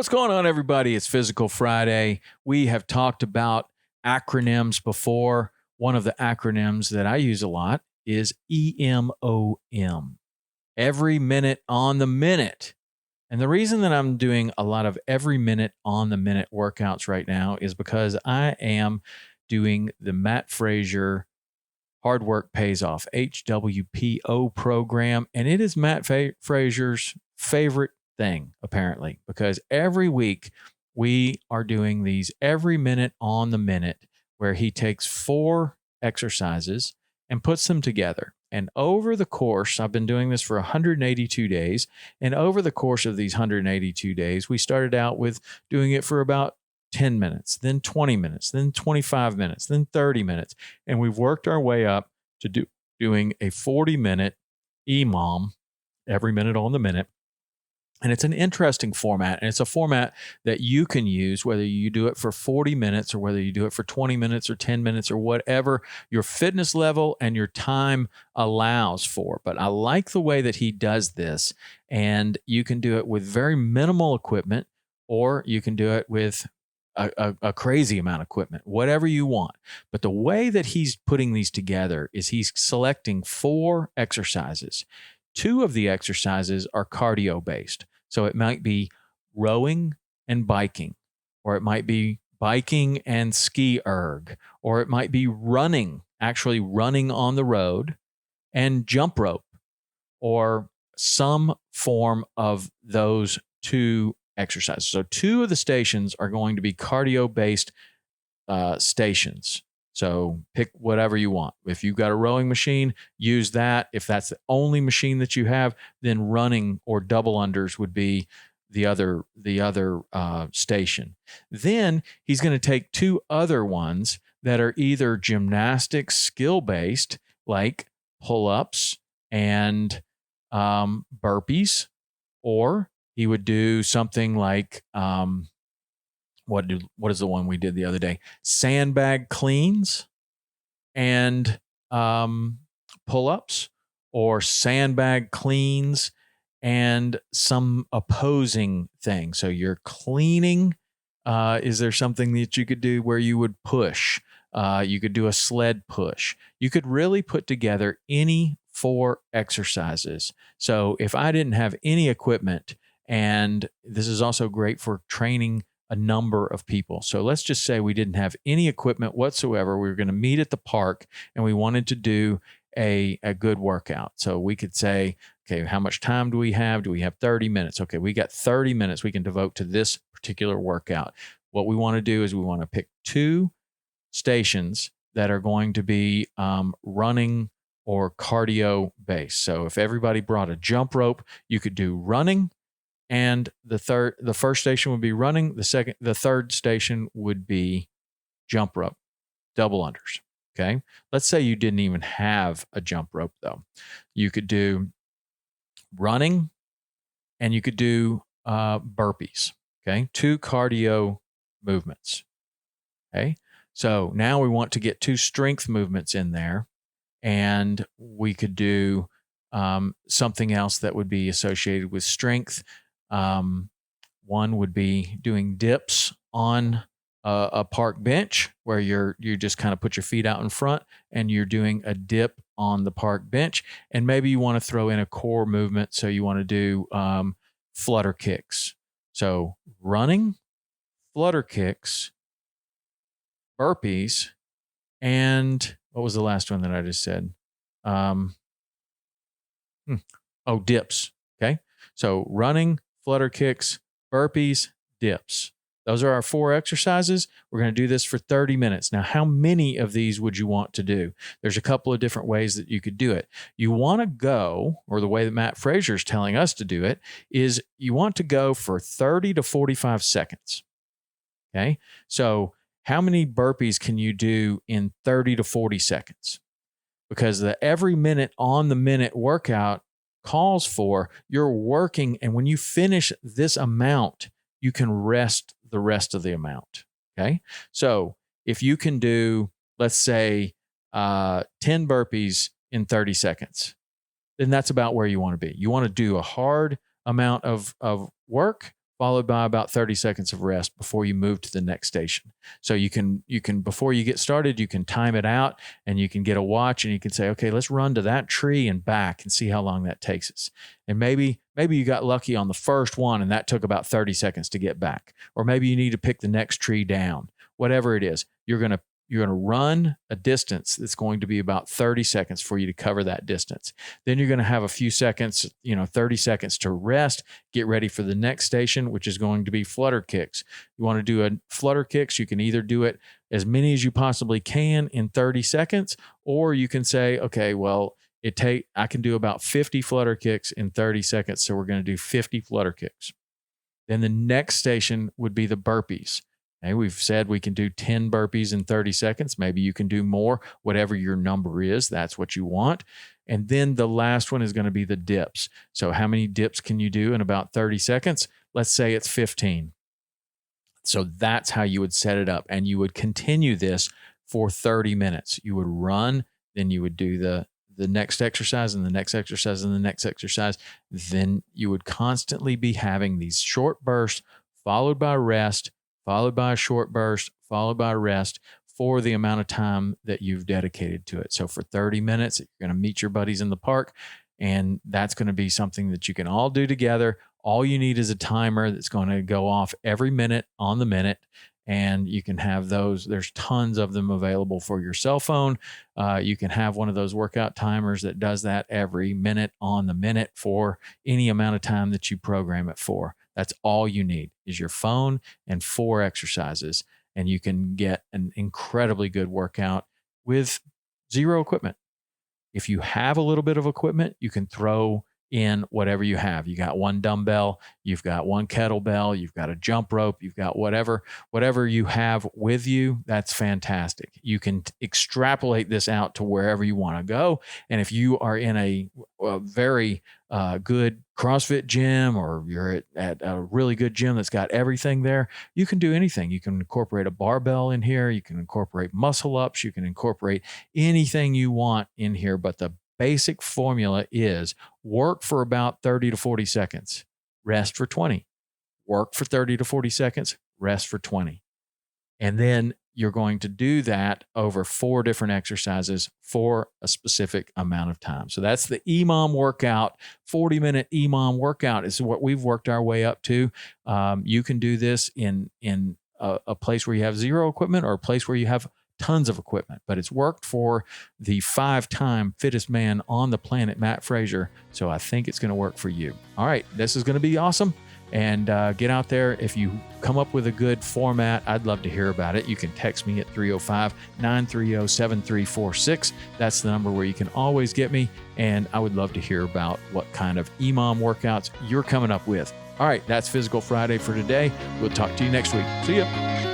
What's going on, everybody? It's Physical Friday. We have talked about acronyms before. One of the acronyms that I use a lot is EMOM, every minute on the minute. And the reason that I'm doing a lot of every minute on the minute workouts right now is because I am doing the Matt Fraser Hard Work Pays Off HWPO program. And it is Matt Fraser's favorite thing, apparently, because every week we are doing these every minute on the minute where he takes 4 exercises and puts them together. And over the course, I've been doing this for 182 days. And over the course of these 182 days, we started out with doing it for about 10 minutes, then 20 minutes, then 25 minutes, then 30 minutes. And we've worked our way up to doing a 40-minute EMOM, every minute on the minute. And it's an interesting format, and it's a format that you can use whether you do it for 40 minutes or whether you do it for 20 minutes or 10 minutes or whatever your fitness level and your time allows for. But I like the way that he does this, and you can do it with very minimal equipment, or you can do it with a crazy amount of equipment, whatever you want. But the way that he's putting these together is he's selecting 4 exercises. 2 of the exercises are cardio based. So it might be rowing and biking, or it might be biking and ski erg, or it might be running, actually running on the road, and jump rope, or some form of those 2 exercises. So 2 of the stations are going to be cardio-based stations. So pick whatever you want. If you've got a rowing machine, use that. If that's the only machine that you have, then running or double unders would be the other station. Then he's going to take 2 other ones that are either gymnastics skill-based, like pull-ups and burpees, or he would do something like what is the one we did the other day? Sandbag cleans and pull-ups, or sandbag cleans and some opposing thing. So you're cleaning. Is there something that you could do where you would push? You could do a sled push. You could really put together any 4 exercises. So if I didn't have any equipment, and this is also great for training a number of people. So let's just say we didn't have any equipment whatsoever. We were going to meet at the park and we wanted to do a good workout. So we could say, okay, how much time do we have? Do we have 30 minutes? Okay, we got 30 minutes we can devote to this particular workout. What we want to do is we want to pick 2 stations that are going to be running or cardio based. So if everybody brought a jump rope, you could do running. And the first station would be running. The third station would be jump rope, double unders. Okay. Let's say you didn't even have a jump rope though. You could do running and you could do burpees. Okay. 2 cardio movements. Okay. So now we want to get 2 strength movements in there, and we could do something else that would be associated with strength. One would be doing dips on a park bench, where you just kind of put your feet out in front and you're doing a dip on the park bench. And maybe you want to throw in a core movement. So you want to do flutter kicks. So running, flutter kicks, burpees, and what was the last one that I just said? Dips. Okay. So running, flutter kicks, burpees, dips. Those are our 4 exercises. We're going to do this for 30 minutes. Now, how many of these would you want to do? There's a couple of different ways that you could do it. You want to go, or the way that Matt Fraser is telling us to do it, is you want to go for 30 to 45 seconds. Okay. So how many burpees can you do in 30 to 40 seconds? Because the every minute on the minute workout calls for you're working, and when you finish this amount, you can rest the rest of the amount. Okay. So if you can do, let's say, 10 burpees in 30 seconds, then that's about where you want to be. You want to do a hard amount of work followed by about 30 seconds of rest before you move to the next station. So you can, before you get started, you can time it out and you can get a watch and you can say, okay, let's run to that tree and back and see how long that takes us. And maybe you got lucky on the first one and that took about 30 seconds to get back. Or maybe you need to pick the next tree down. Whatever it is, you're going to run a distance that's going to be about 30 seconds for you to cover that distance. Then you're going to have a few seconds, 30 seconds to rest, get ready for the next station, which is going to be Flutter Kicks. You want to do a Flutter Kicks, you can either do it as many as you possibly can in 30 seconds, or you can say, okay, well, I can do about 50 Flutter Kicks in 30 seconds, so we're going to do 50 Flutter Kicks. Then the next station would be the burpees. Okay, we've said we can do 10 burpees in 30 seconds. Maybe you can do more, whatever your number is. That's what you want. And then the last one is going to be the dips. So how many dips can you do in about 30 seconds? Let's say it's 15. So that's how you would set it up. And you would continue this for 30 minutes. You would run, then you would do the next exercise and the next exercise and the next exercise. Then you would constantly be having these short bursts followed by rest, followed by a short burst, followed by rest for the amount of time that you've dedicated to it. So for 30 minutes, you're going to meet your buddies in the park, and that's going to be something that you can all do together. All you need is a timer that's going to go off every minute on the minute, and you can have those. There's tons of them available for your cell phone. You can have one of those workout timers that does that every minute on the minute for any amount of time that you program it for. That's all you need is your phone and 4 exercises, and you can get an incredibly good workout with 0 equipment. If you have a little bit of equipment, you can throw in whatever you have. You got 1 dumbbell, you've got 1 kettlebell, you've got a jump rope, you've got whatever you have with you, that's fantastic. You can extrapolate this out to wherever you want to go. And if you are in a very good CrossFit gym, or you're at a really good gym that's got everything there, you can do anything. You can incorporate a barbell in here. You can incorporate muscle ups. You can incorporate anything you want in here. But the basic formula is work for about 30 to 40 seconds, rest for 20, work for 30 to 40 seconds, rest for 20. And then you're going to do that over 4 different exercises for a specific amount of time. So that's the EMOM workout. 40-minute EMOM workout is what we've worked our way up to. You can do this in a place where you have 0 equipment, or a place where you have tons of equipment, but it's worked for the 5-time fittest man on the planet, Matt Fraser. So I think it's going to work for you. All right, this is going to be awesome. And get out there. If you come up with a good format, I'd love to hear about it. You can text me at 305-930-7346. That's the number where you can always get me. And I would love to hear about what kind of EMOM workouts you're coming up with. All right, that's Physical Friday for today. We'll talk to you next week. See ya.